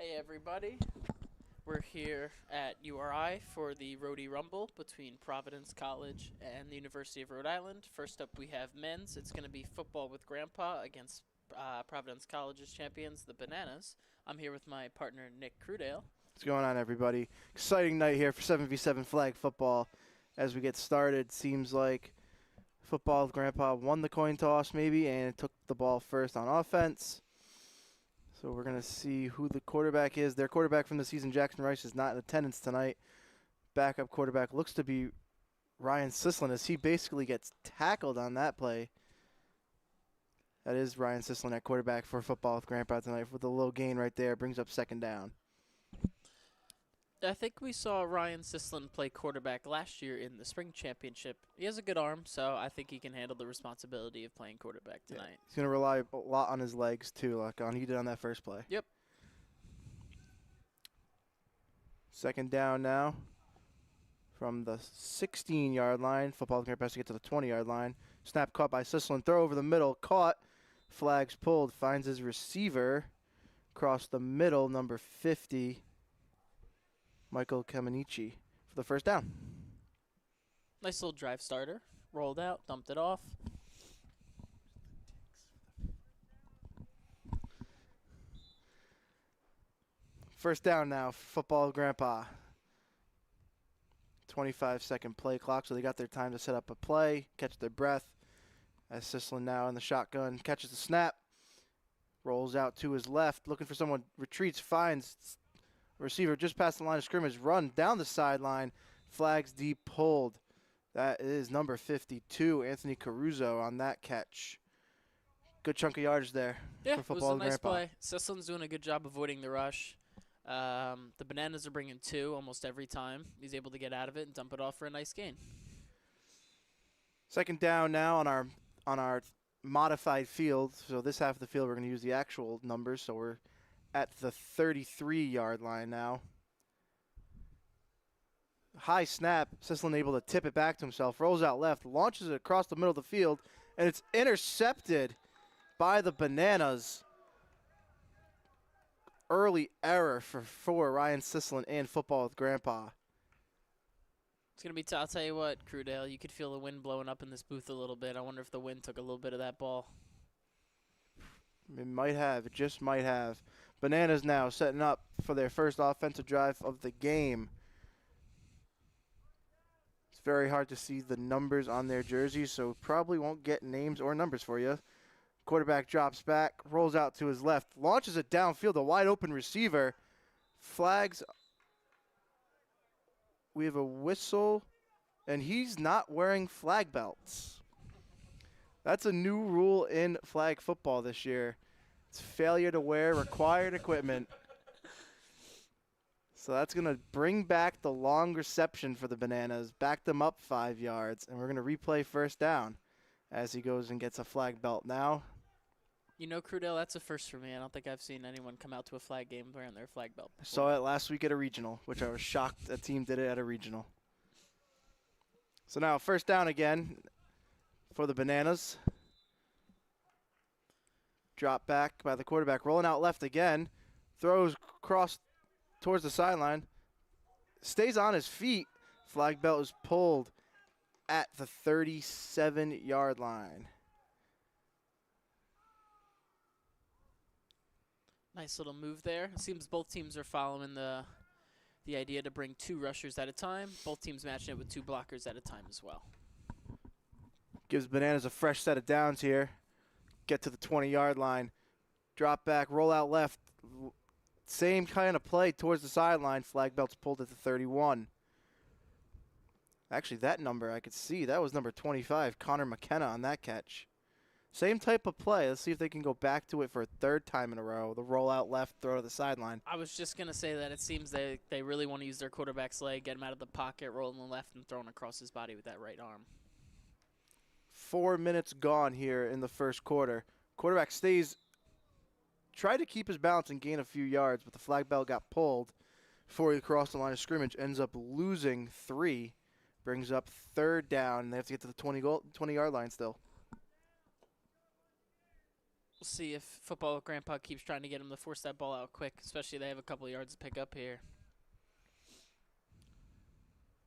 Hey everybody, we're here at URI for the Rhody Rumble between Providence College and the University of Rhode Island. First up we have men's. It's going to be football with Grandpa against Providence College's champions, the Bananas. I'm here with my partner Nick Crudale. What's going on, everybody? Exciting night here for 7v7 flag football. As we get started, seems like football with Grandpa won the coin toss maybe and took the ball first on offense. So we're going to see who the quarterback is. Their quarterback from the season, Jackson Rice, is not in attendance tonight. Backup quarterback looks to be Ryan Sislin as he basically gets tackled on that play. That is Ryan Sislin at quarterback for football with Grandpa tonight with a little gain right there. Brings up second down. I think we saw Ryan Sislin play quarterback last year in the spring championship. He has a good arm, so I think he can handle the responsibility of playing quarterback tonight. Yeah, he's going to rely a lot on his legs, too, like he did on that first play. Yep. Second down now from the 16-yard line. Football has to get to the 20-yard line. Snap caught by Sislin. Throw over the middle. Caught. Flags pulled. Finds his receiver. Across the middle, number 50. Michael Kamenichi for the first down. Nice little drive starter. Rolled out, dumped it off. First down now, football Grandpa. 25-second play clock, so they got their time to set up a play, catch their breath. As Sislin now in the shotgun, catches the snap, rolls out to his left, looking for someone, retreats, finds receiver just past the line of scrimmage, run down the sideline, flags deep pulled. That is number 52, Anthony Caruso on that catch. Good chunk of yardage there for football. It was a nice play. Sislin's doing a good job avoiding the rush. The Bananas are bringing two almost every time. He's able to get out of it and dump it off for a nice gain. Second down now on our modified field. So this half of the field we're going to use the actual numbers. So we're at the 33-yard line now. High snap. Sislin able to tip it back to himself. Rolls out left. Launches it across the middle of the field. And it's intercepted by the Bananas. Early error for Ryan Sislin and football with Grandpa. It's going to be I'll tell you what, Crudale, you could feel the wind blowing up in this booth a little bit. I wonder if the wind took a little bit of that ball. It might have. It just might have. Bananas now setting up for their first offensive drive of the game. It's very hard to see the numbers on their jerseys, so probably won't get names or numbers for you. Quarterback drops back, rolls out to his left, launches it downfield, a wide open receiver. Flags. We have a whistle, and he's not wearing flag belts. That's a new rule in flag football this year. It's failure to wear required equipment. So that's going to bring back the long reception for the Bananas, back them up 5 yards, and we're going to replay first down as he goes and gets a flag belt now. You know, Crudale, that's a first for me. I don't think I've seen anyone come out to a flag game wearing their flag belt before. Saw it last week at a regional, which I was shocked a team did it at a regional. So now first down again for the Bananas. Drop back by the quarterback, rolling out left again. Throws cross towards the sideline. Stays on his feet. Flag belt is pulled at the 37-yard line. Nice little move there. It seems both teams are following the idea to bring two rushers at a time. Both teams matching it with two blockers at a time as well. Gives Bananas a fresh set of downs here. Get to the 20-yard line. Drop back, roll out left. Same kind of play towards the sideline. Flag belt's pulled at the 31. Actually, that number I could see. That was number 25, Connor McKenna on that catch. Same type of play. Let's see if they can go back to it for a third time in a row. The roll out left, throw to the sideline. I was just going to say that it seems they really want to use their quarterback's leg, get him out of the pocket, roll him left, and throw him across his body with that right arm. 4 minutes gone here in the first quarter. Quarterback tried to keep his balance and gain a few yards, but the flag belt got pulled before he crossed the line of scrimmage. Ends up losing 3. Brings up third down, and they have to get to the 20-yard line still. We'll see if football with Grandpa keeps trying to get him to force that ball out quick, especially they have a couple of yards to pick up here.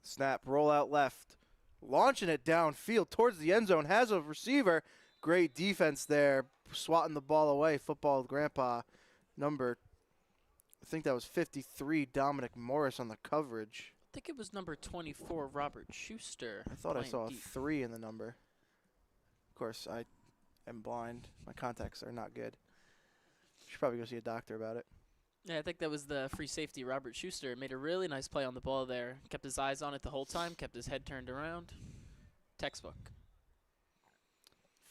Snap, roll out left. Launching it downfield towards the end zone. Has a receiver. Great defense there. Swatting the ball away. Football with Grandpa. Number, I think that was 53, Dominic Morris on the coverage. I think it was number 24, Robert Schuster. I thought I saw a deep. 3 in the number. Of course, I am blind. My contacts are not good. Should probably go see a doctor about it. Yeah, I think that was the free safety, Robert Schuster. Made a really nice play on the ball there. Kept his eyes on it the whole time, kept his head turned around. Textbook.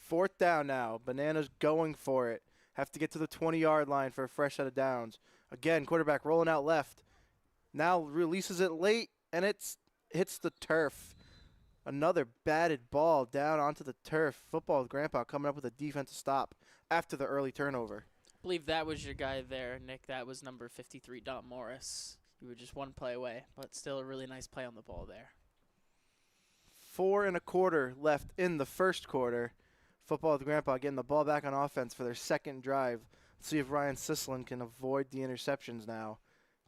4th down now. Bananas going for it. Have to get to the 20-yard line for a fresh set of downs. Again, quarterback rolling out left. Now releases it late, and it hits the turf. Another batted ball down onto the turf. Football with Grandpa coming up with a defensive stop after the early turnover. I believe that was your guy there, Nick. That was number 53, Dom Morris. You were just one play away, but still a really nice play on the ball there. 4 1/4 left in the first quarter. Football with Grandpa getting the ball back on offense for their second drive. Let's see if Ryan Sisselin can avoid the interceptions now.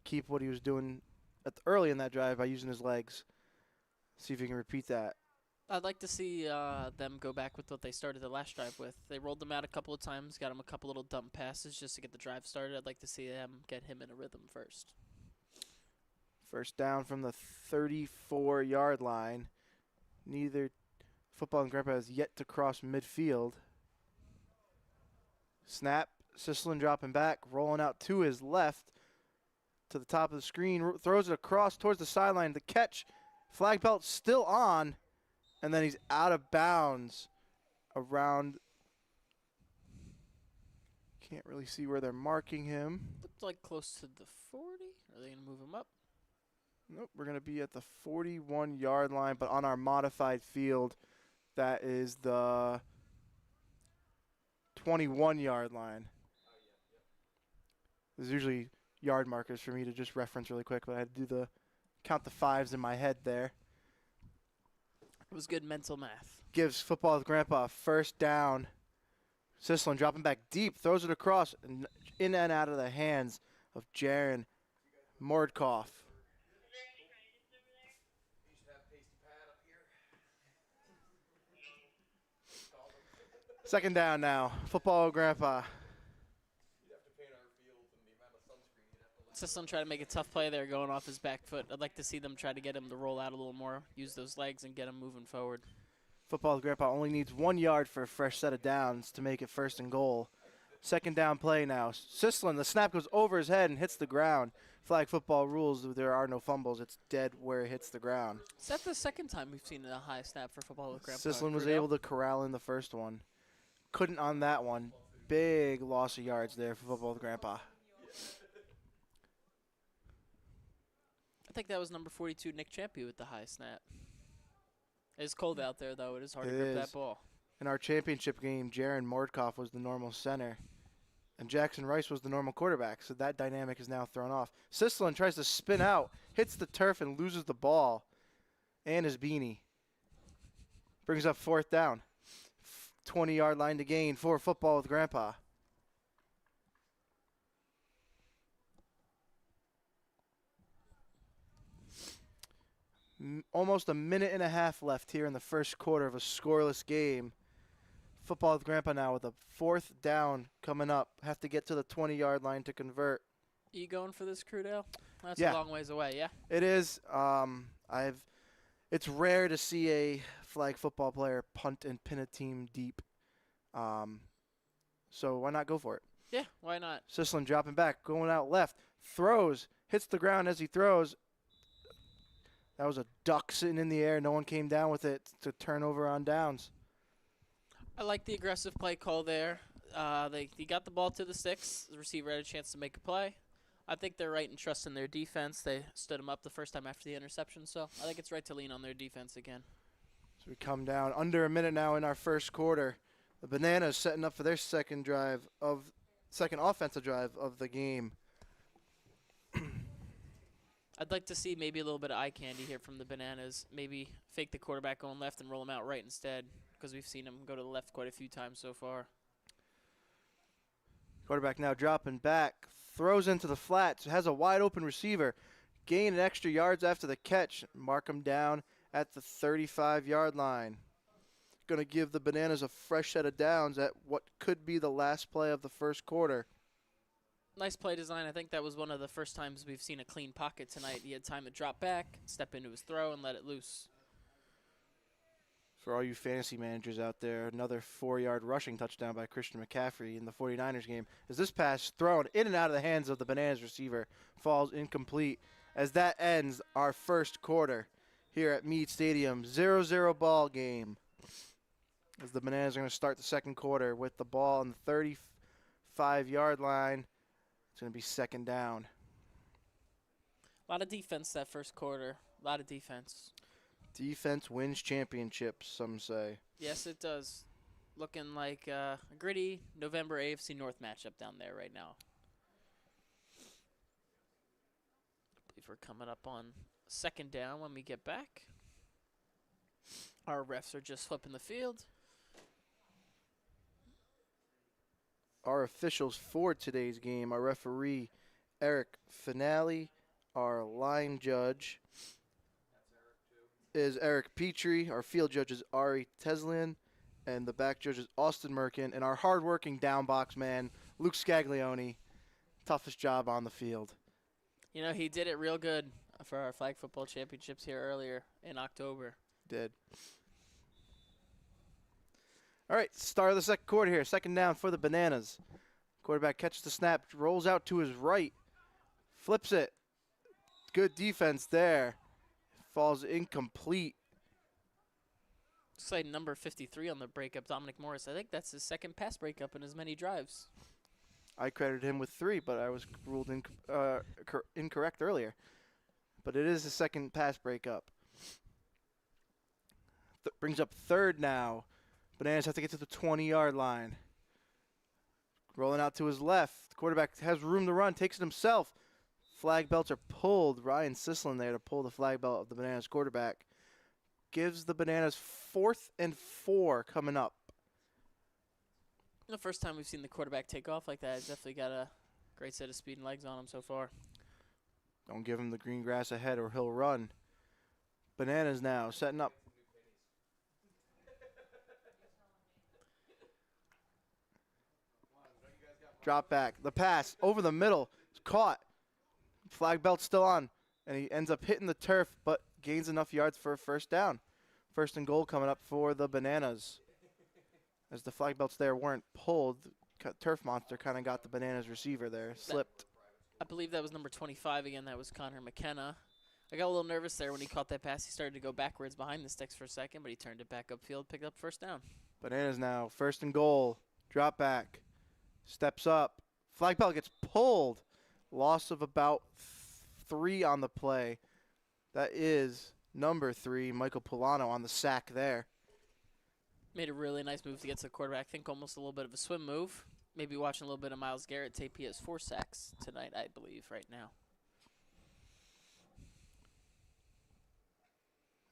Keep what he was doing early in that drive by using his legs. See if he can repeat that. I'd like to see them go back with what they started the last drive with. They rolled them out a couple of times, got him a couple little dump passes just to get the drive started. I'd like to see them get him in a rhythm first. First down from the 34-yard line. Neither Football and Grandpa has yet to cross midfield. Snap. Sisselin dropping back, rolling out to his left to the top of the screen. Throws it across towards the sideline. The catch. Flag belt still on. And then he's out of bounds around. Can't really see where they're marking him. Looked like close to the 40. Are they going to move him up? Nope, we're going to be at the 41-yard line, but on our modified field, that is the 21-yard line. There's usually yard markers for me to just reference really quick, but I had to do count the fives in my head there. It was good mental math. Gives Football with Grandpa a first down. Sisselin dropping back deep, throws it across and in and out of the hands of Jaron Mordkoff. Second down now. Football with Grandpa. Sisselin tried to make a tough play there going off his back foot. I'd like to see them try to get him to roll out a little more, use those legs, and get him moving forward. Football with Grandpa only needs 1 yard for a fresh set of downs to make it first and goal. Second down play now. Sisselin, the snap goes over his head and hits the ground. Flag football rules, there are no fumbles. It's dead where it hits the ground. Is that the second time we've seen a high snap for Football with Grandpa? Sisselin was able to corral in the first one. Couldn't on that one. Big loss of yards there for Football with Grandpa. I think that was number 42, Nick Champy, with the high snap. It's cold out there, though. It is hard to grip that ball. In our championship game, Jaron Mordkoff was the normal center, and Jackson Rice was the normal quarterback, so that dynamic is now thrown off. Sisselin tries to spin out, hits the turf, and loses the ball and his beanie. Brings up fourth down. 20-yard line to gain for Football with Grandpa. Almost a minute and a half left here in the first quarter of a scoreless game. Football with Grandpa now with a fourth down coming up. Have to get to the 20-yard line to convert. You going for this, Crudell? That's Yeah. a long ways away, yeah? It is. It's rare to see a flag football player punt and pin a team deep. So why not go for it? Yeah, why not? Sisselin dropping back, going out left, throws, hits the ground as he throws. That was a duck sitting in the air. No one came down with it to turn over on downs. I like the aggressive play call there. He got the ball to the sticks. The receiver had a chance to make a play. I think they're right in trusting their defense. They stood him up the first time after the interception, so I think it's right to lean on their defense again. So we come down under a minute now in our first quarter. The Bananas setting up for their second offensive drive of the game. I'd like to see maybe a little bit of eye candy here from the Bananas. Maybe fake the quarterback going left and roll him out right instead, because we've seen him go to the left quite a few times so far. Quarterback now dropping back, throws into the flats, has a wide open receiver, gain an extra yards after the catch, mark him down at the 35-yard line. Going to give the Bananas a fresh set of downs at what could be the last play of the first quarter. Nice play design. I think that was one of the first times we've seen a clean pocket tonight. He had time to drop back, step into his throw, and let it loose. For all you fantasy managers out there, another 4-yard rushing touchdown by Christian McCaffrey in the 49ers game. As this pass thrown in and out of the hands of the Bananas receiver falls incomplete. As that ends our first quarter here at Meade Stadium, 0-0 ball game. As the Bananas are going to start the second quarter with the ball on the 35-yard line. It's going to be second down. A lot of defense that first quarter. A lot of defense. Defense wins championships, some say. Yes, it does. Looking like a gritty November AFC North matchup down there right now. I believe we're coming up on second down when we get back. Our refs are just flipping the field. Our officials for today's game, our referee, Eric Finale. Our line judge is Eric Petrie. Our field judge is Ari Teslian. And the back judge is Austin Merkin. And our hardworking down box man, Luke Scaglione. Toughest job on the field. You know, he did it real good for our flag football championships here earlier in October. Did. All right, start of the second quarter here. Second down for the Bananas. Quarterback catches the snap, rolls out to his right, flips it. Good defense there. Falls incomplete. Looks like number 53 on the breakup, Dominic Morris. I think that's his second pass breakup in as many drives. I credited him with 3, but I was ruled incorrect earlier. But it is his second pass breakup. Brings up third now. Bananas have to get to the 20-yard line. Rolling out to his left. Quarterback has room to run, takes it himself. Flag belts are pulled. Ryan Sislin there to pull the flag belt of the Bananas quarterback. Gives the Bananas 4th and 4 coming up. The first time we've seen the quarterback take off like that, he's definitely got a great set of speed and legs on him so far. Don't give him the green grass ahead or he'll run. Bananas now setting up. Drop back. The pass over the middle. It's caught. Flag belt's still on. And he ends up hitting the turf, but gains enough yards for a first down. First and goal coming up for the Bananas. As the flag belts there weren't pulled, Turf Monster kind of got the Bananas receiver there. Slipped. I believe that was number 25 again. That was Connor McKenna. I got a little nervous there when he caught that pass. He started to go backwards behind the sticks for a second, but he turned it back upfield, picked up first down. Bananas now. First and goal. Drop back. Steps up. Flag belt gets pulled. Loss of about 3 on the play. That is number 3, Michael Polano on the sack there. Made a really nice move to get to the quarterback. I think almost a little bit of a swim move. Maybe watching a little bit of Myles Garrett tape. He has 4 sacks tonight, I believe, right now.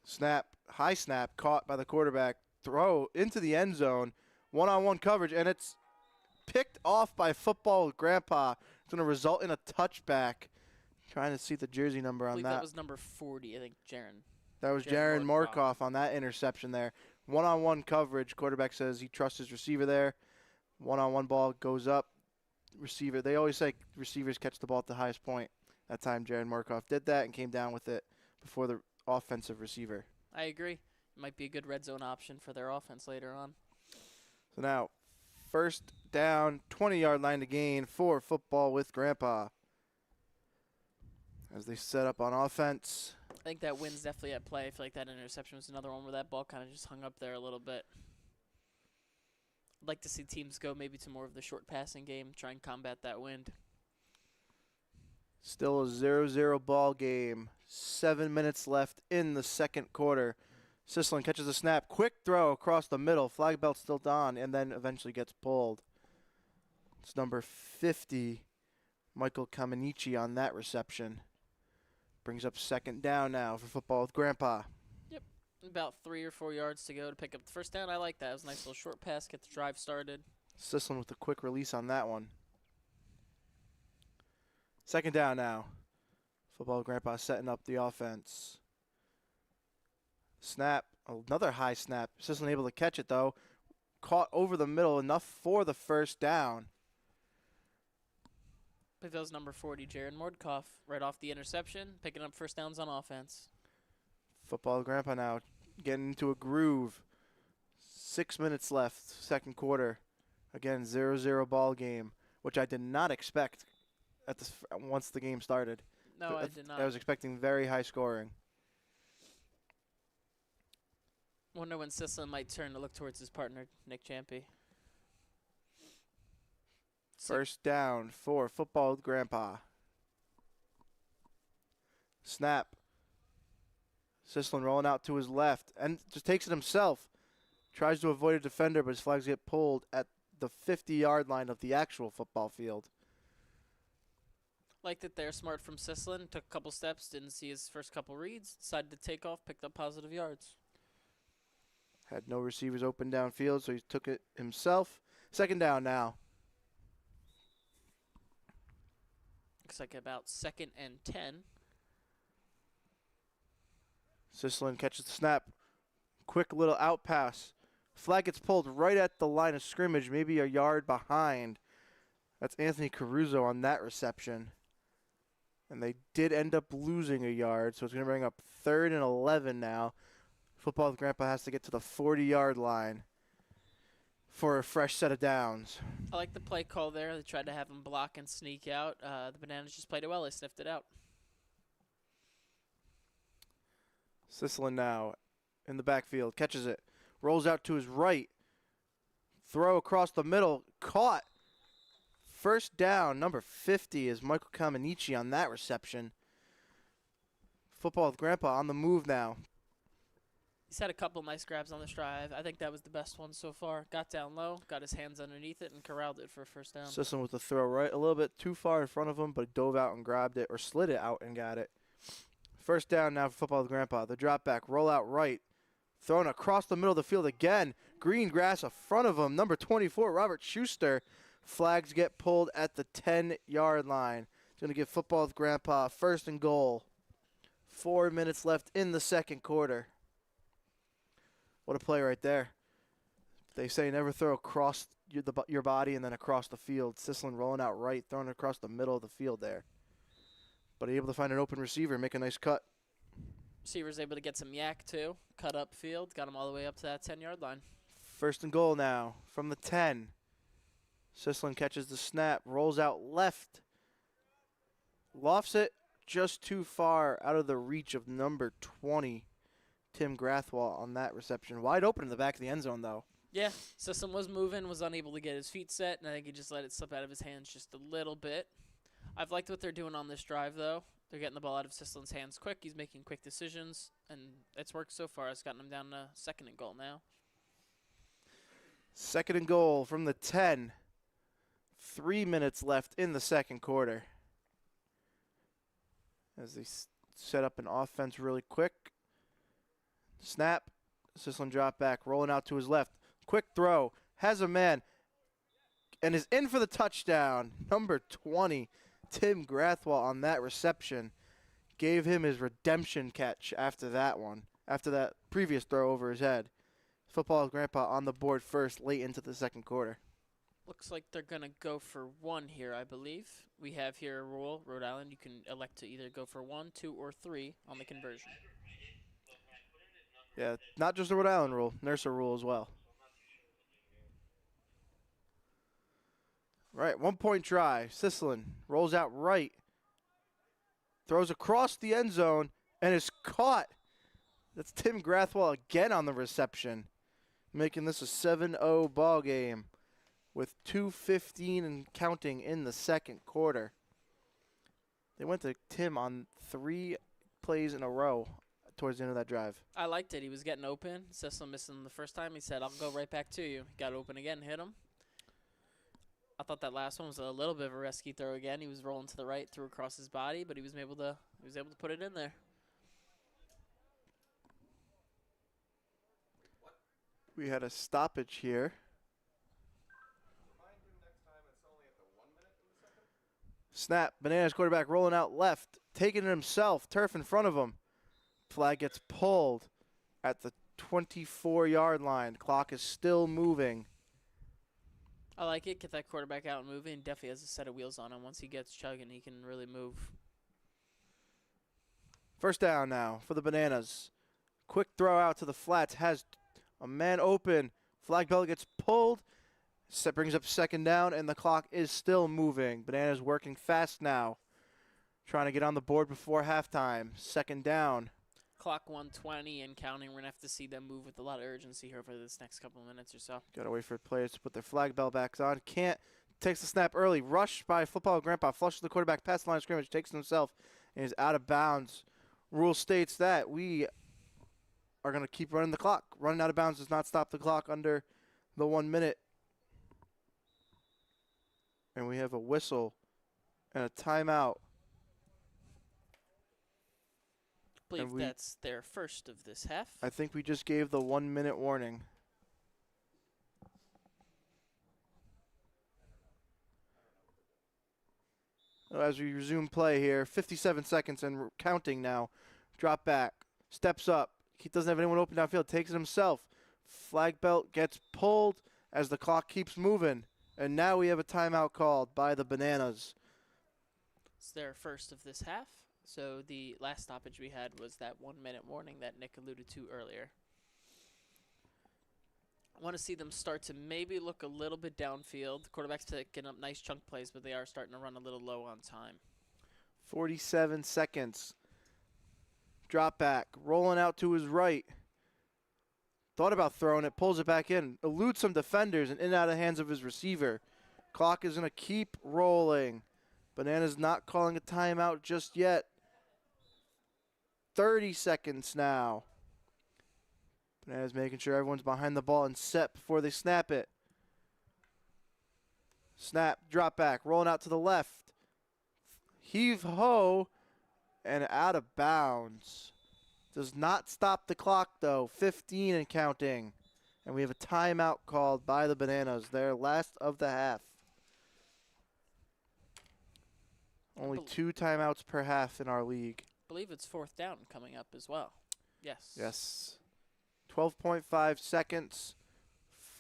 Snap. High snap caught by the quarterback. Throw into the end zone. One-on-one coverage, and it's picked off by Football with Grandpa. It's going to result in a touchback. Trying to see the jersey number I on believe that. that was number 40, I think, Jaron. That was Jaron Morkoff on that interception there. One-on-one coverage. Quarterback says he trusts his receiver there. One-on-one ball goes up. Receiver. They always say receivers catch the ball at the highest point. That time Jaron Morkoff did that and came down with it before the offensive receiver. I agree. It might be a good red zone option for their offense later on. So now, first down, 20-yard line to gain for Football with Grandpa. As they set up on offense. I think that win's definitely at play. I feel like that interception was another one where that ball kind of just hung up there a little bit. I'd like to see teams go maybe to more of the short passing game, try and combat that wind. Still a 0-0 ball game. 7 minutes left in the second quarter. Sislin catches a snap. Quick throw across the middle. Flag belt still on, and then eventually gets pulled. It's number 50, Michael Kamenichi on that reception. Brings up second down now for Football with Grandpa. Yep. About 3 or 4 yards to go to pick up the first down. I like that. It was a nice little short pass, get the drive started. Sislin with a quick release on that one. Second down now. Football with Grandpa setting up the offense. Snap. Another high snap. Sisson able to catch it, though. Caught over the middle, enough for the first down. But that was number 40, Jared Mordkoff, right off the interception, picking up first downs on offense. Football with Grandpa now getting into a groove. 6 minutes left, second quarter. Again, 0-0 ball game, which I did not expect once the game started. No, I did not. I was expecting very high scoring. Wonder when Sisson might turn to look towards his partner, Nick Champy. First down for Football with Grandpa. Snap. Sisson rolling out to his left and just takes it himself. Tries to avoid a defender, but his flags get pulled at the 50-yard line of the actual football field. Liked it there, smart from Sisson. Took a couple steps, didn't see his first couple reads. Decided to take off, picked up positive yards. Had no receivers open downfield, so he took it himself. Second down now. Looks like about 2nd and 10. Sisson catches the snap. Quick little out pass. Flag gets pulled right at the line of scrimmage, maybe a yard behind. That's Anthony Caruso on that reception. And they did end up losing a yard, so it's going to bring up 3rd and 11 now. Football with Grandpa has to get to the 40-yard line for a fresh set of downs. I like the play call there. They tried to have him block and sneak out. The Bananas just played it well. They sniffed it out. Sisson now in the backfield, catches it, rolls out to his right, throw across the middle, caught. First down, number 50 is Michael Kamenichi on that reception. Football with Grandpa on the move now. He's had a couple nice grabs on this drive. I think that was the best one so far. Got down low, got his hands underneath it, and corralled it for a first down. Sisson with the throw right a little bit too far in front of him, but dove out and grabbed it, or slid it out and got it. First down now for Football with Grandpa. The drop back, roll out right. Thrown across the middle of the field again. Green grass in front of him. Number 24, Robert Schuster. Flags get pulled at the 10-yard line. It's going to give Football with Grandpa first and goal. 4 minutes left in the second quarter. What a play right there. They say never throw across your body and then across the field. Sisson rolling out right, throwing it across the middle of the field there. But able to find an open receiver and make a nice cut. Receiver's able to get some yak, too. Cut up field. Got him all the way up to that 10-yard line. First and goal now from the 10. Sisson catches the snap, rolls out left. Lofts it just too far out of the reach of number 20, Tim Grathwall on that reception. Wide open in the back of the end zone, though. Yeah, Sisson was moving, was unable to get his feet set, and I think he just let it slip out of his hands just a little bit. I've liked what they're doing on this drive, though. They're getting the ball out of Sisson's hands quick. He's making quick decisions, and it's worked so far. It's gotten him down to 2nd and goal now. 2nd and goal from the 10. 3 minutes left in the second quarter. As they set up an offense really quick. Snap. Sisson drop back, rolling out to his left. Quick throw. Has a man. And is in for the touchdown. Number 20, Tim Grathwall on that reception. Gave him his redemption catch after that one. After that previous throw over his head. Football with Grandpa on the board first late into the second quarter. Looks like they're going to go for 1 here, I believe. We have here a rule, Rhode Island. You can elect to either go for 1, 2, or 3 on the conversion. Yeah, not just the Rhode Island rule, Nurser rule as well. Right, 1-point try. Sisson rolls out right. Throws across the end zone and is caught. That's Tim Grathwall again on the reception, making this a 7-0 ball game with 2:15 and counting in the second quarter. They went to Tim on 3 plays in a row towards the end of that drive. I liked it. He was getting open. Sisson missing the first time. He said, I'll go right back to you. Got open again, hit him. I thought that last one was a little bit of a rescue throw again. He was rolling to the right, threw across his body, but he was able to put it in there. We had a stoppage here. Snap. Bananas quarterback rolling out left. Taking it himself. Turf in front of him. Flag gets pulled at the 24-yard line. Clock is still moving. I like it. Get that quarterback out and moving. Definitely has a set of wheels on him. Once he gets chugging, he can really move. First down now for the Bananas. Quick throw out to the flats. Has a man open. Flag bell gets pulled. Brings up second down, and the clock is still moving. Bananas working fast now. Trying to get on the board before halftime. Second down. Clock 120 and counting. We're going to have to see them move with a lot of urgency here over this next couple of minutes or so. Got to wait for players to put their flag bell backs on. Can't. Takes the snap early. Rush by football grandpa. Flushes the quarterback past the line of scrimmage. Takes it himself and is out of bounds. Rule states that we are going to keep running the clock. Running out of bounds does not stop the clock under the 1 minute. And we have a whistle and a timeout. I believe that's their first of this half. I think we just gave the 1 minute warning. As we resume play here, 57 seconds and counting now. Drop back, steps up. He doesn't have anyone open downfield, takes it himself. Flag belt gets pulled as the clock keeps moving. And now we have a timeout called by the Bananas. It's their first of this half. So the last stoppage we had was that 1 minute warning that Nick alluded to earlier. I want to see them start to maybe look a little bit downfield. The quarterback's picking up nice chunk plays, but they are starting to run a little low on time. 47 seconds. Drop back, rolling out to his right. Thought about throwing it, pulls it back in, eludes some defenders and in and out of the hands of his receiver. Clock is going to keep rolling. Bananas not calling a timeout just yet. 30 seconds now. Bananas making sure everyone's behind the ball and set before they snap it. Snap, drop back, rolling out to the left. Heave ho, and out of bounds. Does not stop the clock, though. 15 and counting. And we have a timeout called by the Bananas. Their last of the half. Only 2 timeouts per half in our league. I believe it's fourth down coming up as well. Yes. Yes. 12.5 seconds.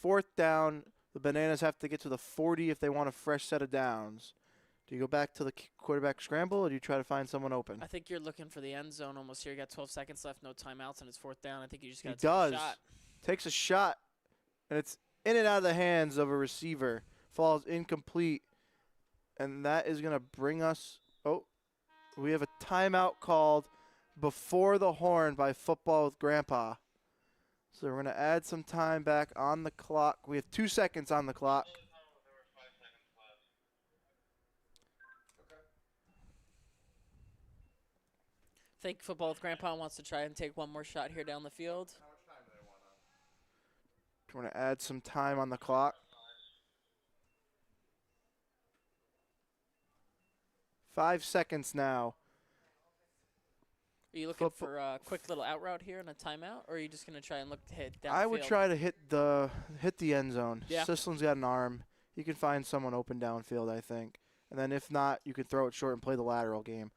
Fourth down. The Bananas have to get to the 40 if they want a fresh set of downs. Do you go back to the quarterback scramble, or do you try to find someone open? I think you're looking for the end zone almost here. You got 12 seconds left, no timeouts, and it's fourth down. I think you just got to take a shot. Takes a shot, and it's in and out of the hands of a receiver. Falls incomplete, and that is going to bring us – oh, we have a timeout called before the horn by Football with Grandpa. So we're going to add some time back on the clock. We have 2 seconds on the clock. I think Football with Grandpa wants to try and take one more shot here down the field. How much time do they want on? We're going to add some time on the clock. 5 seconds now. Are you looking for a quick little out route here and a timeout, or are you just going to try and look to hit down I would try to hit the end zone. Yeah. Sislin's got an arm. He can find someone open downfield, I think. And then if not, you can throw it short and play the lateral game.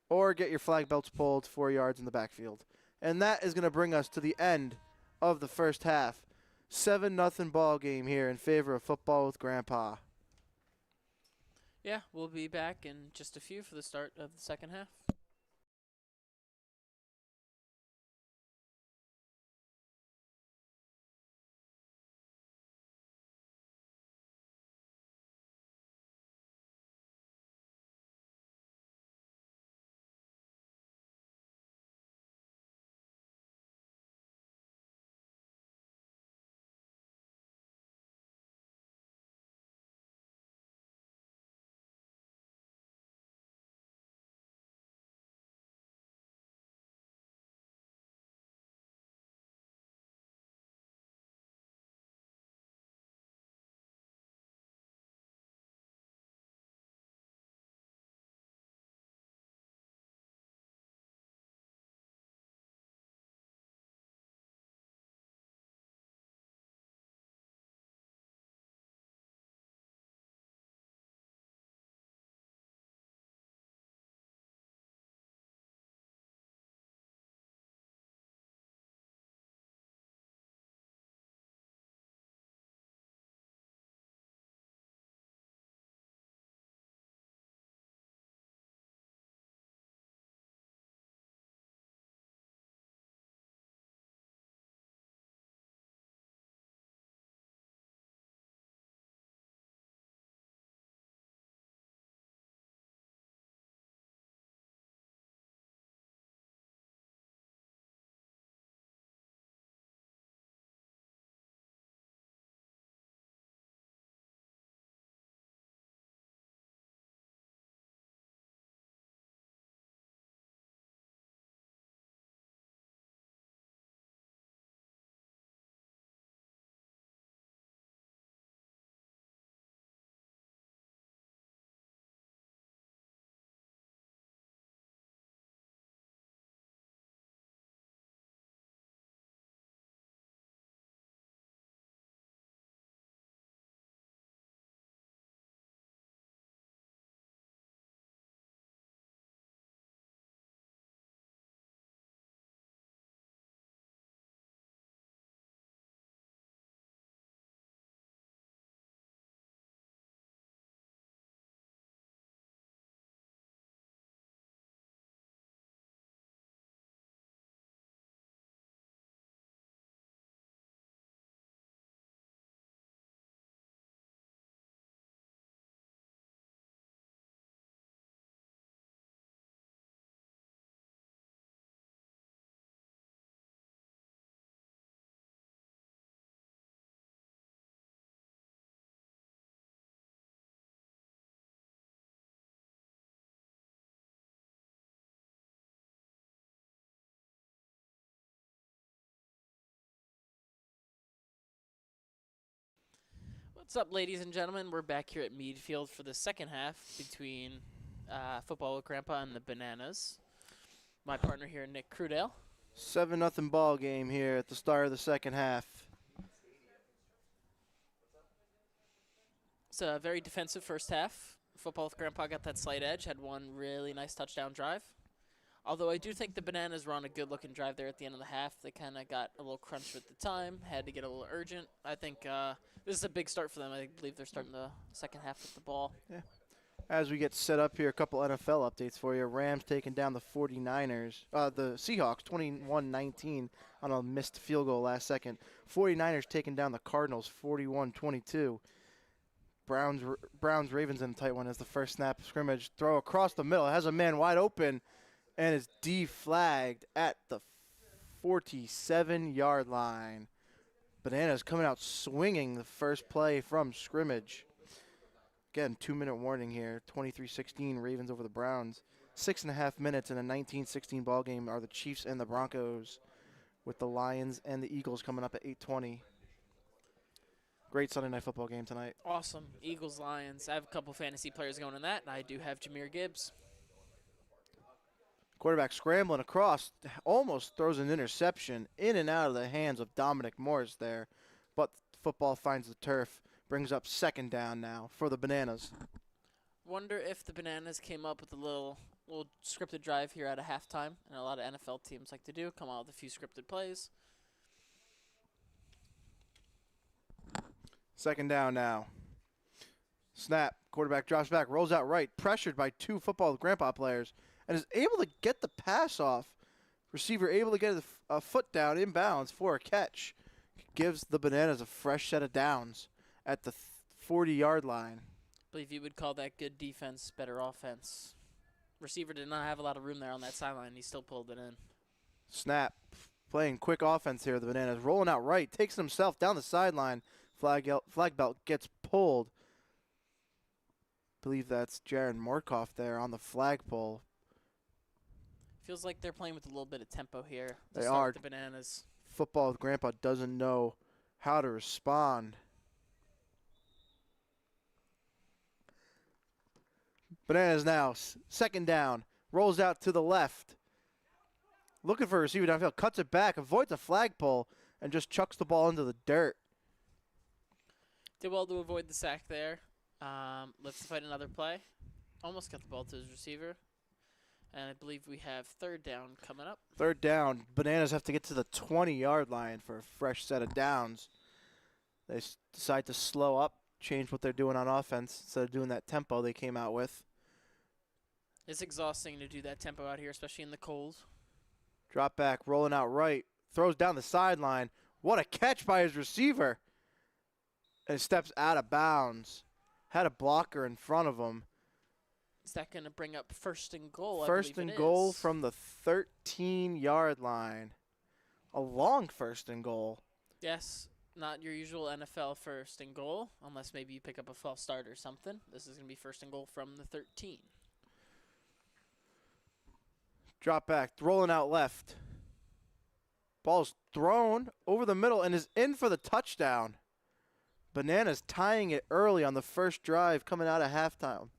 Or get your flag belts pulled 4 yards in the backfield. And that is going to bring us to the end of the first half. 7-0 ball game here in favor of Football with Grandpa. Yeah, we'll be back in just a few for the start of the second half. What's up, ladies and gentlemen? We're back here at Meade Field for the second half between Football with Grandpa and the Bananas. My partner here, Nick Crudale. 7-0 ball game here at the start of the second half. It's a very defensive first half. Football with Grandpa got that slight edge, had one really nice touchdown drive. Although I do think the Bananas were on a good-looking drive there at the end of the half. They kind of got a little crunched with the time, had to get a little urgent. I think this is a big start for them. I believe they're starting the second half with the ball. Yeah. As we get set up here, a couple NFL updates for you. Rams taking down the 49ers. The Seahawks, 21-19 on a missed field goal last second. 49ers taking down the Cardinals, 41-22. Browns Ravens in a tight one as the first snap of scrimmage. Throw across the middle. It has a man wide open and is deflagged at the 47-yard line. Bananas coming out swinging the first play from scrimmage. Again, 2-minute warning here. 23-16 Ravens over the Browns. 6.5 minutes in a 19-16 ball game are the Chiefs and the Broncos, with the Lions and the Eagles coming up at 8:20. Great Sunday night football game tonight. Awesome. Eagles-Lions. I have a couple fantasy players going in that, and I do have Jahmyr Gibbs. Quarterback scrambling across, almost throws an interception in and out of the hands of Dominic Morris there, but football finds the turf. Brings up second down now for the Bananas. Wonder if the Bananas came up with a little scripted drive here at a halftime, and a lot of NFL teams like to do, come out with a few scripted plays. Second down now. Snap. Quarterback drops back, rolls out right, pressured by two Football with Grandpa players, and is able to get the pass off. Receiver able to get a foot down inbounds for a catch. Gives the Bananas a fresh set of downs at the 40-yard line. I believe you would call that good defense, better offense. Receiver did not have a lot of room there on that sideline. He still pulled it in. Snap. Playing quick offense here, the Bananas. Rolling out right. Takes himself down the sideline. Flag belt gets pulled. I believe that's Jaron Morkoff there on the flagpole. Feels like they're playing with a little bit of tempo here. They are. The Bananas. Football with Grandpa doesn't know how to respond. Bananas now, second down, rolls out to the left. Looking for a receiver downfield, cuts it back, avoids a flagpole, and just chucks the ball into the dirt. Did well to avoid the sack there. Let's fight another play. Almost got the ball to his receiver. And I believe we have third down coming up. Third down, Bananas have to get to the 20-yard line for a fresh set of downs. They decide to slow up, change what they're doing on offense instead of doing that tempo they came out with. It's exhausting to do that tempo out here, especially in the cold. Drop back, rolling out right, throws down the sideline. What a catch by his receiver. And steps out of bounds. Had a blocker in front of him. Is that going to bring up first and goal? First and goal from the 13-yard line. A long first and goal. Yes, not your usual NFL first and goal, unless maybe you pick up a false start or something. This is going to be first and goal from the 13. Drop back, rolling out left. Ball's thrown over the middle and is in for the touchdown. Bananas tying it early on the first drive coming out of halftime.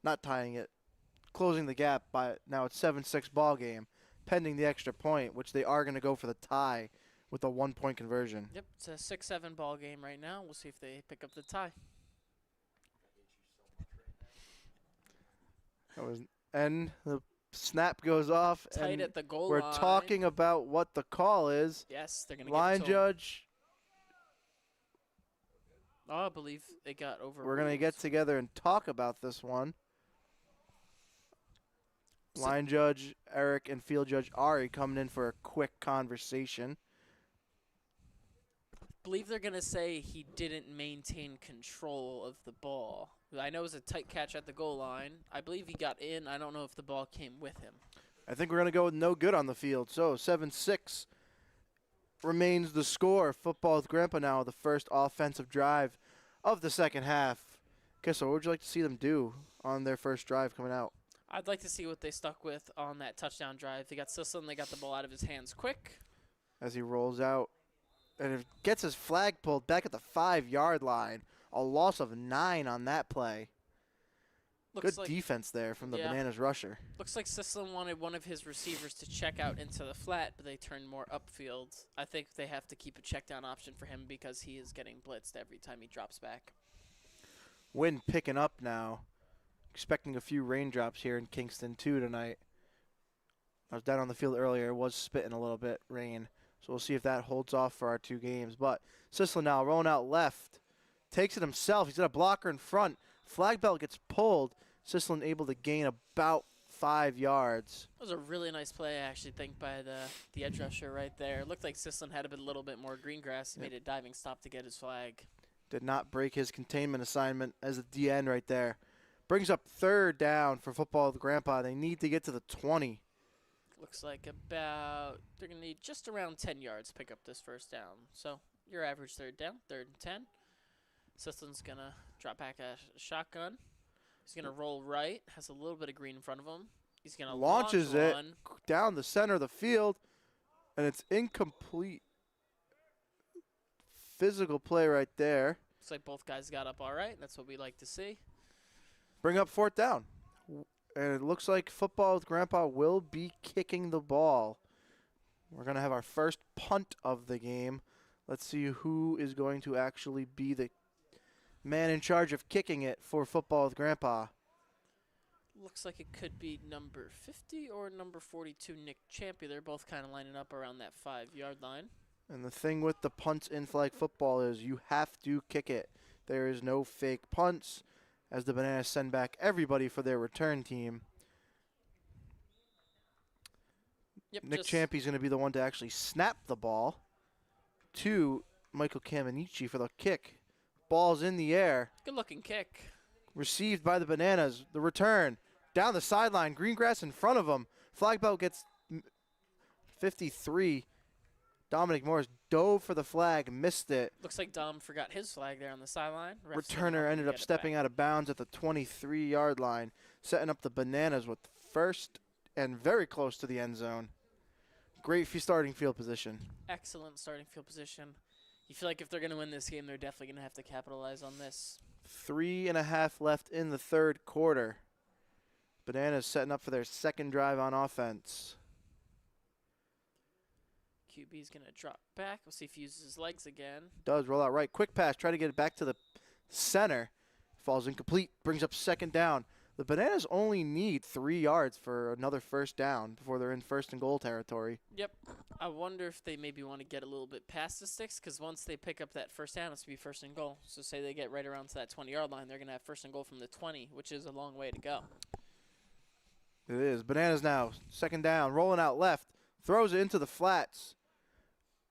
Not tying it, closing the gap by now it's 7-6 ball game, pending the extra point, which they are going to go for the tie with a 1-point conversion. Yep, it's a 6-7 ball game right now. We'll see if they pick up the tie. And the snap goes off. Tight and at the goal we're line. talking about what the call is. Yes, they're going to Line give it to 'em. judge. Oh, I believe it got over. We're going to get together and talk about this one. Line judge Eric and field judge Ari coming in for a quick conversation. Believe they're going to say he didn't maintain control of the ball. I know it was a tight catch at the goal line. I believe he got in. I don't know if the ball came with him. I think we're going to go with no good on the field. So 7-6 remains the score. Football with Grandpa now, the first offensive drive of the second half. Kissel, what would you like to see them do on their first drive coming out? I'd like to see what they stuck with on that touchdown drive. They got Sisson. They got the ball out of his hands quick. As he rolls out and it gets his flag pulled back at the 5-yard line. A loss of 9 on that play. Looks Good like, defense there from the yeah, Bananas rusher. looks like Sisselin wanted one of his receivers to check out into the flat, but they turned more upfield. I think they have to keep a check down option for him because he is getting blitzed every time he drops back. Wind picking up now. Expecting a few raindrops here in Kingston too tonight. I was down on the field earlier. It was spitting a little bit, rain. So we'll see if that holds off for our 2 games. But Sisselin now rolling out left. Takes it himself. He's got a blocker in front. Flag belt gets pulled. Sisselin able to gain about 5 yards. That was a really nice play, I actually think, by the edge rusher right there. It looked like Sisselin had a little bit more green grass. He made a diving stop to get his flag. Did not break his containment assignment as a DN right there. Brings up 3rd down for football with Grandpa. They need to get to the 20. Looks like they're going to need just around 10 yards to pick up this first down. So your average 3rd down, 3rd and 10. Sisselin's going to drop back a shotgun. He's going to roll right. Has a little bit of green in front of him. He's going to launches it down the center of the field, and it's incomplete. Physical play right there. Looks like both guys got up all right. That's what we like to see. Bring up 4th down. And it looks like football with Grandpa will be kicking the ball. We're going to have our first punt of the game. Let's see who is going to actually be the man in charge of kicking it for football with Grandpa. Looks like it could be number 50 or number 42, Nick Champy. They're both kind of lining up around that 5-yard line. And the thing with the punts in flag football is you have to kick it. There is no fake punts, as the Bananas send back everybody for their return team. Yep, Nick Champy's going to be the one to actually snap the ball to Michael Caminici for the kick. Ball's in the air. Good looking kick. Received by the Bananas. The return down the sideline. Green grass in front of him. Flag belt gets 53. Dominic Morris dove for the flag, missed it. Looks like Dom forgot his flag there on the sideline. Returner ended up stepping out of bounds at the 23-yard line, setting up the Bananas with 1st and very close to the end zone. Great starting field position. Excellent starting field position. You feel like if they're going to win this game, they're definitely going to have to capitalize on this. 3.5 left in the 3rd quarter. Bananas setting up for their 2nd drive on offense. QB's going to drop back. We'll see if he uses his legs again. Does roll out right. Quick pass. Try to get it back to the center. Falls incomplete. Brings up 2nd down. The Bananas only need 3 yards for another 1st down before they're in 1st and goal territory. Yep. I wonder if they maybe want to get a little bit past the sticks, because once they pick up that 1st down, it's going to be 1st and goal. So say they get right around to that 20-yard line, they're going to have 1st and goal from the 20, which is a long way to go. It is. Bananas now. 2nd down. Rolling out left. Throws it into the flats.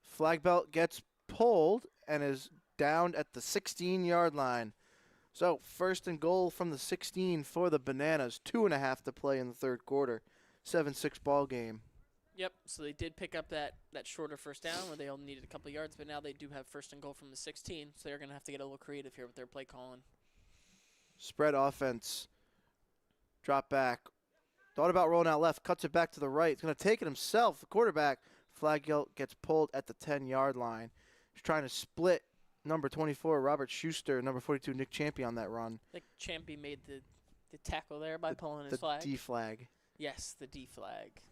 Flag belt gets pulled and is down at the 16-yard line. So 1st and goal from the 16 for the Bananas. 2.5 to play in the 3rd quarter. 7-6 ball game. Yep, so they did pick up that shorter 1st down where they only needed a couple yards, but now they do have 1st and goal from the 16, so they're going to have to get a little creative here with their play calling. Spread offense. Drop back. Thought about rolling out left. Cuts it back to the right. He's going to take it himself. The quarterback. Flag gets pulled at the 10-yard line. He's trying to split number 24, Robert Schuster, number 42, Nick Champy on that run. I think Champy made the tackle there by pulling his flag. The D flag. Yes, the D flag.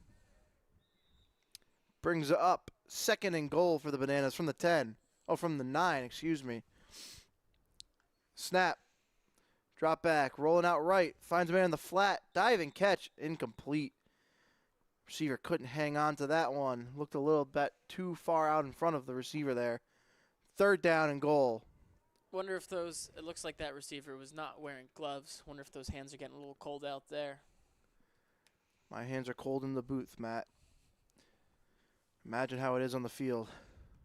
Brings it up. 2nd and goal for the Bananas from the 10. Oh, from the 9, excuse me. Snap. Drop back. Rolling out right. Finds a man in the flat. Diving catch. Incomplete. Receiver couldn't hang on to that one. Looked a little bit too far out in front of the receiver there. 3rd down and goal. Wonder if it looks like that receiver was not wearing gloves. Wonder if those hands are getting a little cold out there. My hands are cold in the booth, Matt. Imagine how it is on the field.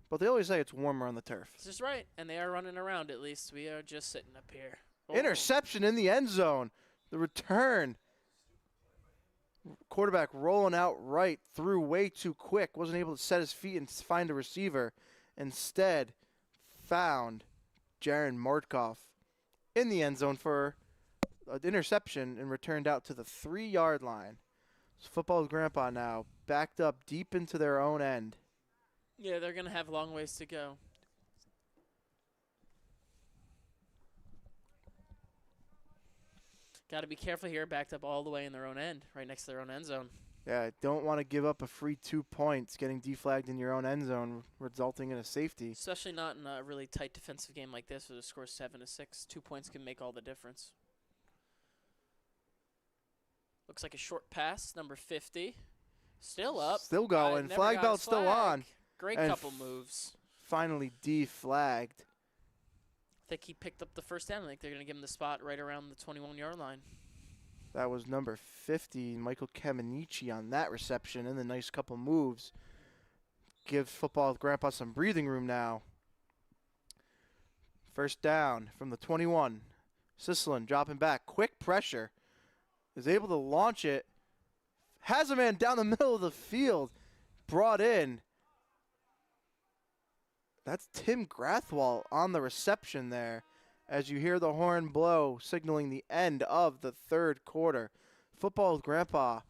But they always say it's warmer on the turf. This is right, and they are running around at least. We are just sitting up here. Oh. Interception in the end zone. The return. Quarterback rolling out right, threw way too quick. Wasn't able to set his feet and find a receiver. Instead, found Jaron Mordkoff in the end zone for an interception and returned out to the 3-yard line. So football with Grandpa now backed up deep into their own end. Yeah, they're going to have long ways to go. Got to be careful here, backed up all the way in their own end, right next to their own end zone. Yeah, don't want to give up a free 2 points, getting deflagged in your own end zone, resulting in a safety. Especially not in a really tight defensive game like this where the score's 7-6. 2 points can make all the difference. Looks like a short pass, number 50. Still up. Still going. Never Flag got belt's his still flag. on. Great And couple moves. Finally deflagged. I think he picked up the first down. I think they're going to give him the spot right around the 21-yard line. That was number 50, Michael Kamenichi, on that reception, and the nice couple moves. Gives Football with Grandpa some breathing room now. First down from the 21. Sisselin dropping back. Quick pressure. Is able to launch it. Has a man down the middle of the field. Brought in. That's Tim Grathwalt on the reception there, as you hear the horn blow, signaling the end of the third quarter. Football with Grandpa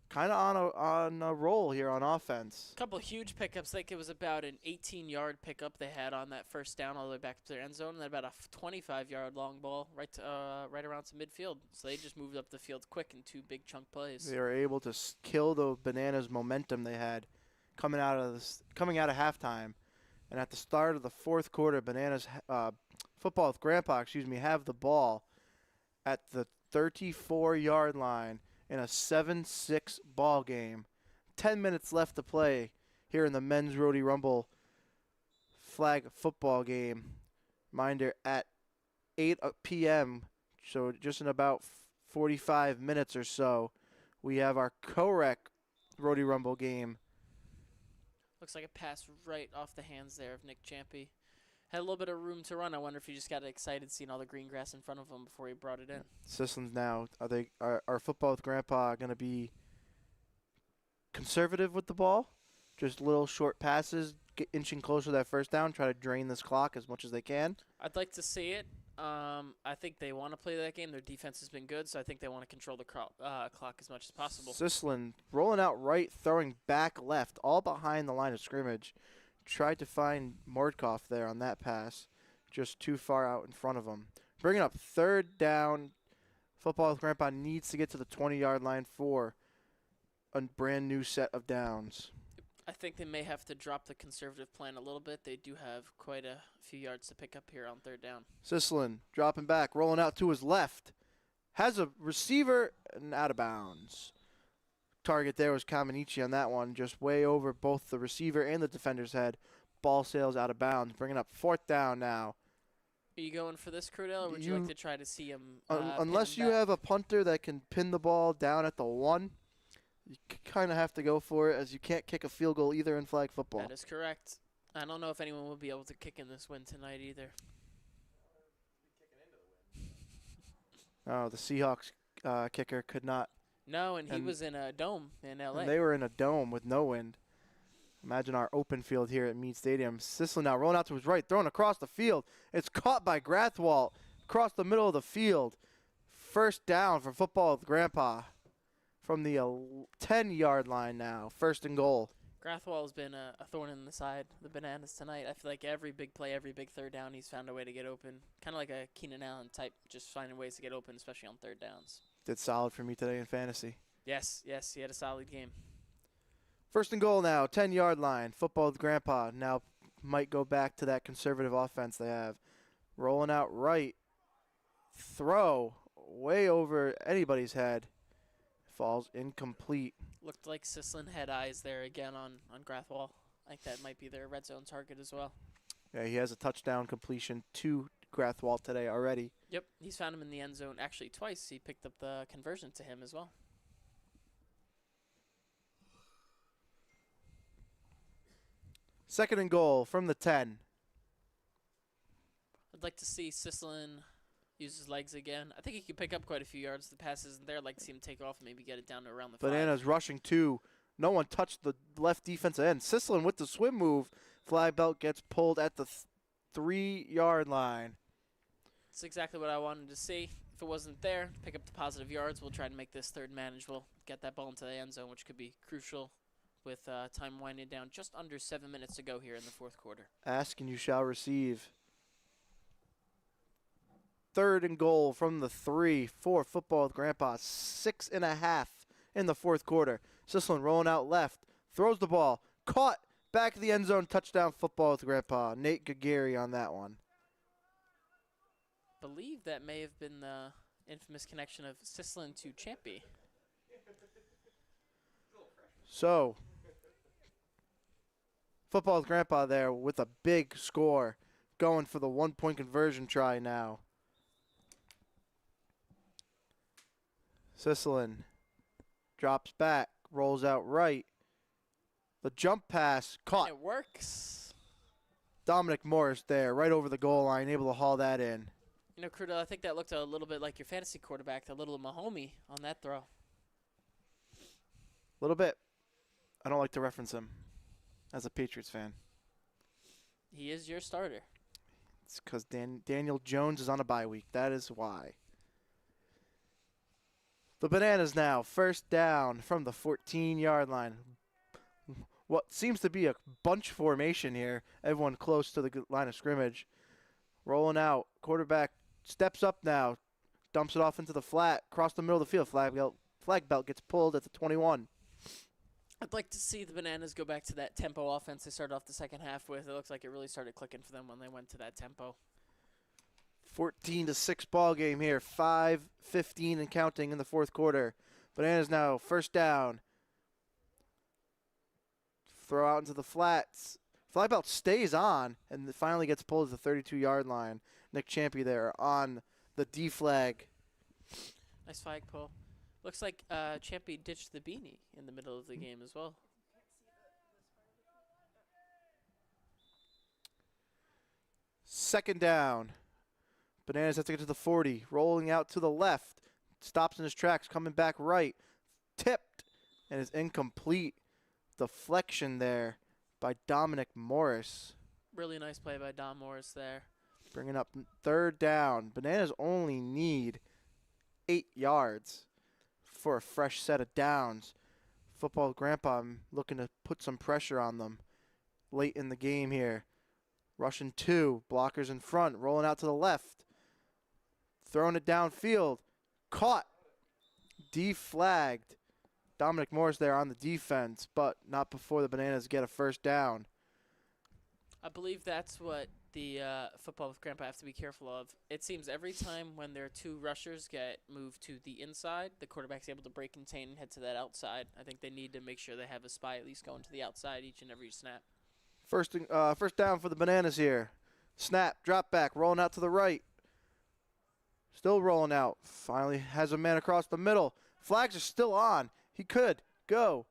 kind of on a roll here on offense. Couple huge pickups. I think it was about an 18-yard pickup they had on that first down all the way back to their end zone, and then about a 25-yard long ball right around to midfield. So they just moved up the field quick in two big chunk plays. They were able to kill the Bananas momentum they had coming out of halftime. And at the start of the fourth quarter, Bananas Football with Grandpa, have the ball at the 34-yard line in a 7-6 ball game. 10 minutes left to play here in the men's Rhody Rumble flag football game. Reminder, at 8 p.m., so just in about 45 minutes or so, we have our co-rec Rhody Rumble game. Looks like a pass right off the hands there of Nick Champy. Had a little bit of room to run. I wonder if he just got excited seeing all the green grass in front of him before he brought it in. Sislin's now, are Football with Grandpa going to be conservative with the ball? Just little short passes, inching closer to that first down, try to drain this clock as much as they can? I'd like to see it. I think they want to play that game. Their defense has been good, so I think they want to control the clock as much as possible. Sislin rolling out right, throwing back left, all behind the line of scrimmage. Tried to find Mordkoff there on that pass, just too far out in front of him. Bringing up third down. Football with Grandpa needs to get to the 20-yard line for a brand new set of downs. I think they may have to drop the conservative plan a little bit. They do have quite a few yards to pick up here on third down. Sislin dropping back, rolling out to his left. Has a receiver and out of bounds. Target there was Kamenichi on that one, just way over both the receiver and the defender's head. Ball sails out of bounds, bringing up fourth down now. Are you going for this, Crudell, or would you like to try to see him unless you have a punter that can pin the ball down at the 1, you kind of have to go for it, as you can't kick a field goal either in flag football. That is correct. I don't know if anyone will be able to kick in this win tonight either. Oh, the Seahawks kicker could not. No, and he was in a dome in L.A. And they were in a dome with no wind. Imagine our open field here at Meade Stadium. Sislin now rolling out to his right, throwing across the field. It's caught by Grathwalt across the middle of the field. First down for Football with Grandpa from the 10-yard line now. First and goal. Grathwalt has been a thorn in the side of the Bananas tonight. I feel like every big play, every big third down, he's found a way to get open. Kind of like a Keenan Allen type, just finding ways to get open, especially on third downs. Did solid for me today in fantasy. Yes, he had a solid game. First and goal now, 10-yard line. Football with Grandpa now might go back to that conservative offense they have. Rolling out right. Throw way over anybody's head. Falls incomplete. Looked like Sislin had eyes there again on Grathwalt. I think that might be their red zone target as well. Yeah, he has a touchdown completion to Grathwalt today already. Yep, he's found him in the end zone actually twice. He picked up the conversion to him as well. Second and goal from the 10. I'd like to see Sislin use his legs again. I think he could pick up quite a few yards. The pass isn't there. I'd like to see him take off and maybe get it down to around the 5. Bananas rushing 2. No one touched the left defensive end. Sislin with the swim move. Flag belt gets pulled at the 3-yard line. That's exactly what I wanted to see. If it wasn't there, pick up the positive yards. We'll try to make this third manageable. Get that ball into the end zone, which could be crucial with time winding down, just under 7 minutes to go here in the fourth quarter. Ask and you shall receive. 3rd and goal from the 3 for Football with Grandpa. 6.5 in the fourth quarter. Sisselin rolling out left. Throws the ball. Caught. Back of the end zone. Touchdown Football with Grandpa. Nate Gagari on that one. Believe that may have been the infamous connection of Sisselin to Champy. So, Football with Grandpa there with a big score. Going for the 1-point conversion try now. Sisselin drops back, rolls out right. The jump pass caught. It works. Dominic Morris there, right over the goal line, able to haul that in. You know, Crudo, I think that looked a little bit like your fantasy quarterback, a little Mahomie on that throw. A little bit. I don't like to reference him as a Patriots fan. He is your starter. It's because Daniel Jones is on a bye week. That is why. The Bananas now, first down from the 14-yard line. What seems to be a bunch formation here. Everyone close to the line of scrimmage. Rolling out. Quarterback steps up now. Dumps it off into the flat. Across the middle of the field. Flag belt gets pulled at the 21. I'd like to see the Bananas go back to that tempo offense they started off the second half with. It looks like it really started clicking for them when they went to that tempo. 14-6 ball game here. 5:15 and counting in the fourth quarter. Bananas now first down. Throw out into the flats. Flag belt stays on and finally gets pulled at the 32-yard line. Nick Champy there on the D flag. Nice flag pull. Looks like Champy ditched the beanie in the middle of the game as well. Second down. Bananas have to get to the 40. Rolling out to the left. Stops in his tracks. Coming back right. Tipped. And is incomplete. Deflection there by Dominic Morris. Really nice play by Dom Morris there. Bringing up third down. Bananas only need 8 yards for a fresh set of downs. Football with Grandpa looking to put some pressure on them late in the game here. Rushing 2. Blockers in front. Rolling out to the left. Throwing it downfield. Caught. Deflagged. Dominic Morris there on the defense, but not before the Bananas get a first down. I believe that's what the Football with Grandpa have to be careful of. It seems every time when their 2 rushers get moved to the inside, the quarterback's able to break contain and head to that outside. I think they need to make sure they have a spy at least going to the outside each and every snap. First down for the Bananas here. Snap, drop back, rolling out to the right. Still rolling out. Finally has a man across the middle. Flags are still on. He could go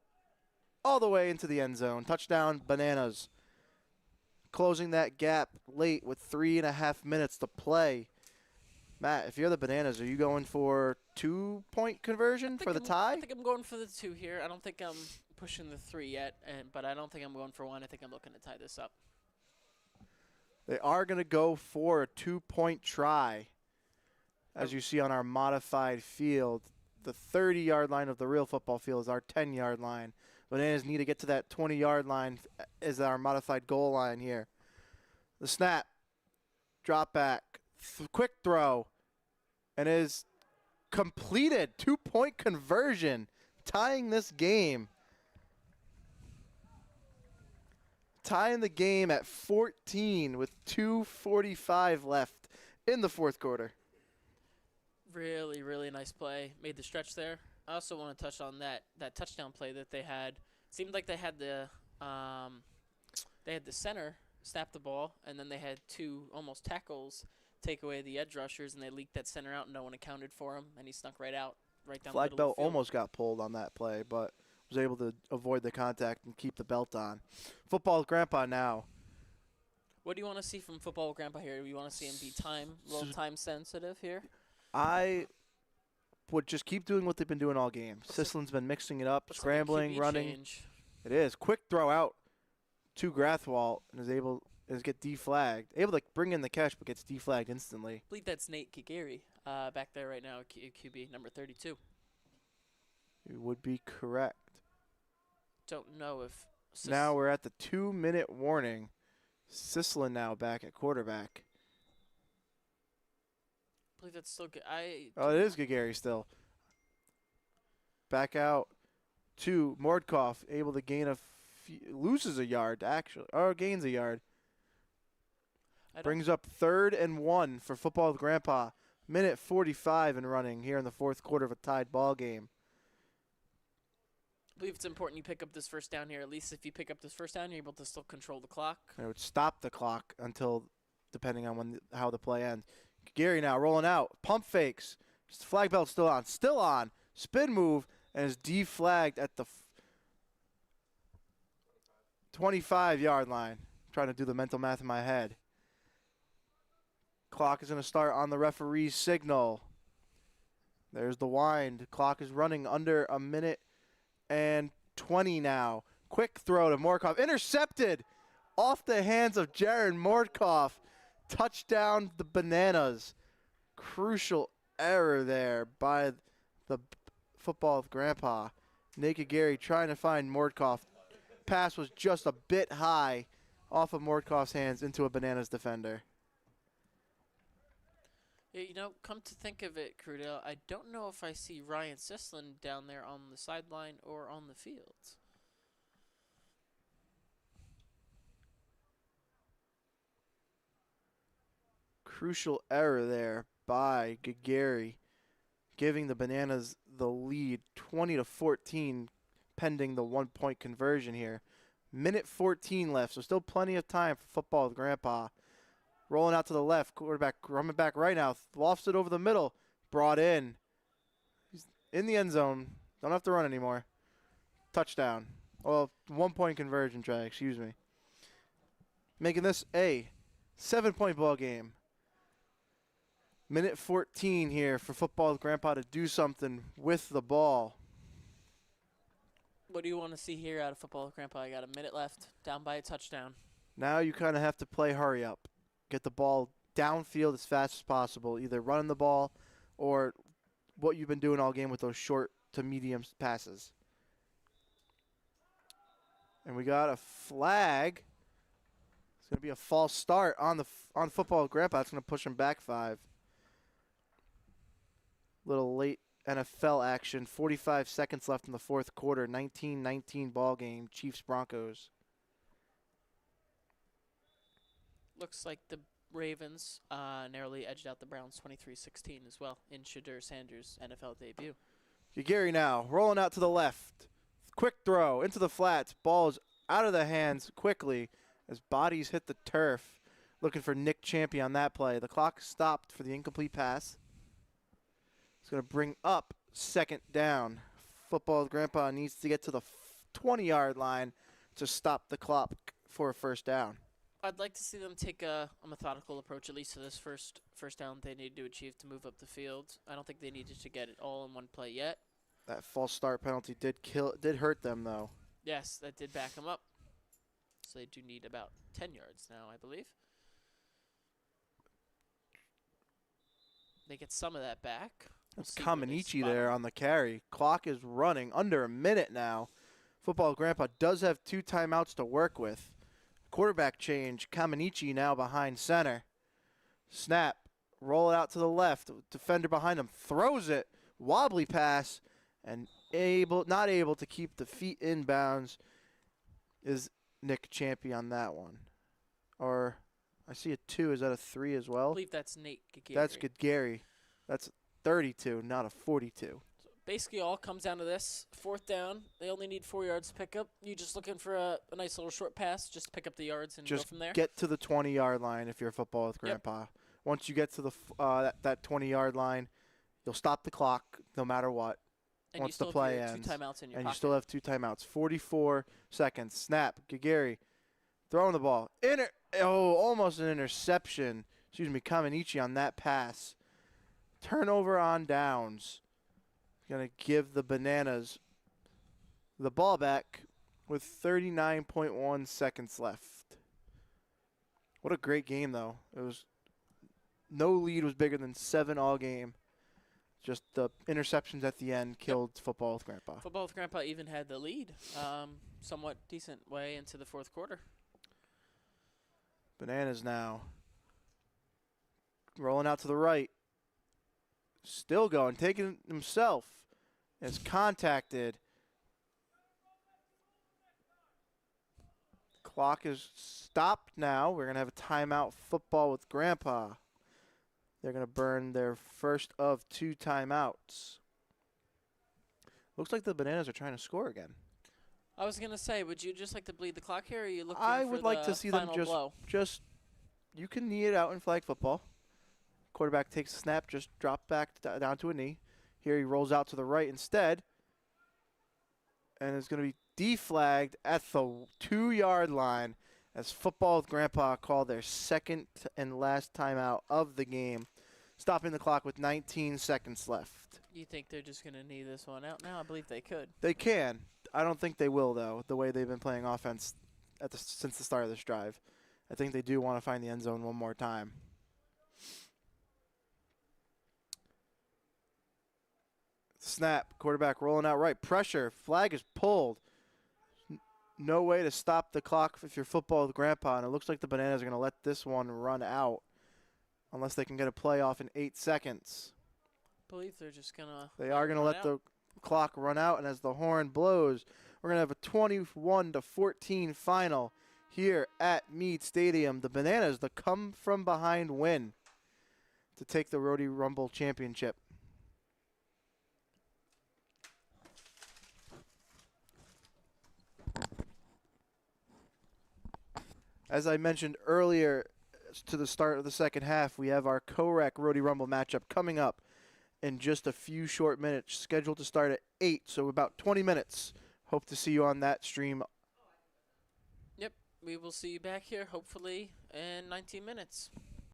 all the way into the end zone. Touchdown, Bananas. Closing that gap late with 3.5 minutes to play. Matt, if you're the Bananas, are you going for 2-point conversion for the tie? I think I'm going for the 2 here. I don't think I'm pushing the 3 yet, but I don't think I'm going for 1. I think I'm looking to tie this up. They are going to go for a 2-point try, as you see on our modified field. The 30-yard line of the real football field is our 10-yard line. Bananas need to get to that 20-yard line as our modified goal line here. The snap, drop back, quick throw, and is completed. 2-point conversion, tying this game. Tying the game at 14 with 2:45 left in the fourth quarter. Really, really nice play. Made the stretch there. I also want to touch on that touchdown play that they had. Seemed like they had the center snap the ball, and then they had 2 almost tackles take away the edge rushers, and they leaked that center out, and no one accounted for him, and he snuck right out, right down the Flag middle of belt the field. almost got pulled on that play, but was able to avoid the contact and keep the belt on. Football with Grandpa now. What do you want to see from Football with Grandpa here? Do you want to see him be a little time sensitive here? I would just keep doing what they've been doing all game. Sislin's been mixing it up, scrambling, like a QB running. change. It is. Quick throw out to Grathwold and is get deflagged. Able to bring in the catch, but gets deflagged instantly. I believe that's Nate Gagari back there right now, QB number 32. You would be correct. don't know if Now we're at the 2-minute warning. Sislin now back at quarterback. I believe that's still good. Oh, it is Gagary still. Back out to Mordkov, able to gain loses a yard actually, or gains a yard. Brings up 3rd and 1 for Football with Grandpa. Minute 45 in running here in the 4th quarter of a tied ball game. I believe it's important you pick up this first down here. At least if you pick up this first down, you're able to still control the clock. It would stop the clock until, depending on how the play ends. Gary now rolling out. Pump fakes. Flag belt still on. Still on. Spin move and is deflagged at the 25-yard line. I'm trying to do the mental math in my head. Clock is going to start on the referee's signal. There's the wind. Clock is running under a minute and 20 now. Quick throw to Mordkov. Intercepted off the hands of Jaron Mordkov. Touchdown the Bananas. Crucial error there by the Football with Grandpa. Naked Gary trying to find Mordkov. Pass was just a bit high off of Mordkov's hands into a Bananas defender. Yeah, you know, come to think of it, Crudell, I don't know if I see Ryan Sislin down there on the sideline or on the field. Crucial error there by Gagary, giving the Bananas the lead 20-14 pending the 1-point conversion here. Minute 14 left, so still plenty of time for Football with Grandpa. Rolling out to the left, quarterback running back right now, lofts it over the middle, brought in. He's in the end zone, don't have to run anymore. Touchdown. Well, 1-point conversion try, excuse me. Making this a 7-point ball game. Minute 14 here for Football with Grandpa to do something with the ball. What do you want to see here out of Football with Grandpa? I got a minute left, down by a touchdown. Now you kind of have to play hurry up. Get the ball downfield as fast as possible, either running the ball or what you've been doing all game with those short to medium passes. And we got a flag. It's going to be a false start on Football with Grandpa. It's going to push him back 5. Little late NFL action. 45 seconds left in the 4th quarter. 19-19 ball game. Chiefs-Broncos. Looks like the Ravens narrowly edged out the Browns 23-16 as well in Shadur Sanders' NFL debut. Gary now rolling out to the left. Quick throw into the flats. Ball is out of the hands quickly as bodies hit the turf. Looking for Nick Champy on that play. The clock stopped for the incomplete pass. It's going to bring up 2nd down. Football with Grandpa needs to get to the 20-yard line to stop the clock for a 1st down. I'd like to see them take a methodical approach, at least to this first down they need to achieve to move up the field. I don't think they needed to get it all in one play yet. That false start penalty did hurt them, though. Yes, that did back them up. So they do need about 10 yards now, I believe. They get some of that back. That's Kamenichi there on the carry. Clock is running under a minute now. Football with Grandpa does have 2 timeouts to work with. Quarterback change. Kamenichi now behind center. Snap. Roll it out to the left. Defender behind him throws it. Wobbly pass. And not able to keep the feet in bounds is Nick Champy on that one. Or I see a 2. Is that a 3 as well? I believe that's Nate Gagary. That's Gary. That's 32, not a 42. So basically all comes down to this. 4th down. They only need 4 yards to pick up. You just looking for a nice little short pass just to pick up the yards and just go from there? Get to the 20-yard line if you're Football with Grandpa. Yep. Once you get to the that 20-yard line, you'll stop the clock no matter what. And once the play ends. 2 timeouts in your and pocket. You still have 2 timeouts. 44 seconds. Snap. Gagary throwing the ball. Almost an interception. Excuse me, Kamenichi on that pass. Turnover on downs. Going to give the Bananas the ball back with 39.1 seconds left. What a great game, though. It was no lead was bigger than 7 all game. Just the interceptions at the end killed Football with Grandpa. Football with Grandpa even had the lead. somewhat decent way into the fourth quarter. Bananas now. Rolling out to the right. Still going, taking it himself. Is contacted. Clock is stopped now. We're going to have a timeout football with Grandpa. They're going to burn their first of 2 timeouts. Looks like the Bananas are trying to score again. I was gonna say, would you just like to bleed the clock here, or are you looking I for would like to see them final blow? just, you can knee it out in flag football. Quarterback takes a snap, just drop back down to a knee. Here he rolls out to the right instead. And it's going to be deflagged at the 2-yard line as Football with Grandpa call their second and last timeout of the game, stopping the clock with 19 seconds left. You think they're just gonna knee this one out now? I believe they could. They can. I don't think they will, though, the way they've been playing offense since the start of this drive. I think they do want to find the end zone one more time. Snap, quarterback rolling out right. Pressure, flag is pulled. No way to stop the clock if you're Football with Grandpa, and it looks like the Bananas are going to let this one run out unless they can get a play off in 8 seconds. I believe they're just gonna. They are going to let the clock run out, and as the horn blows, we're going to have a 21-14 final here at Meade Stadium. The Bananas, the come-from-behind win to take the Rhody Rumble Championship. As I mentioned earlier, to the start of the second half, we have our co-rec Rhody Rumble matchup coming up in just a few short minutes, scheduled to start at 8, so about 20 minutes. Hope to see you on that stream. Yep, we will see you back here hopefully in 19 minutes.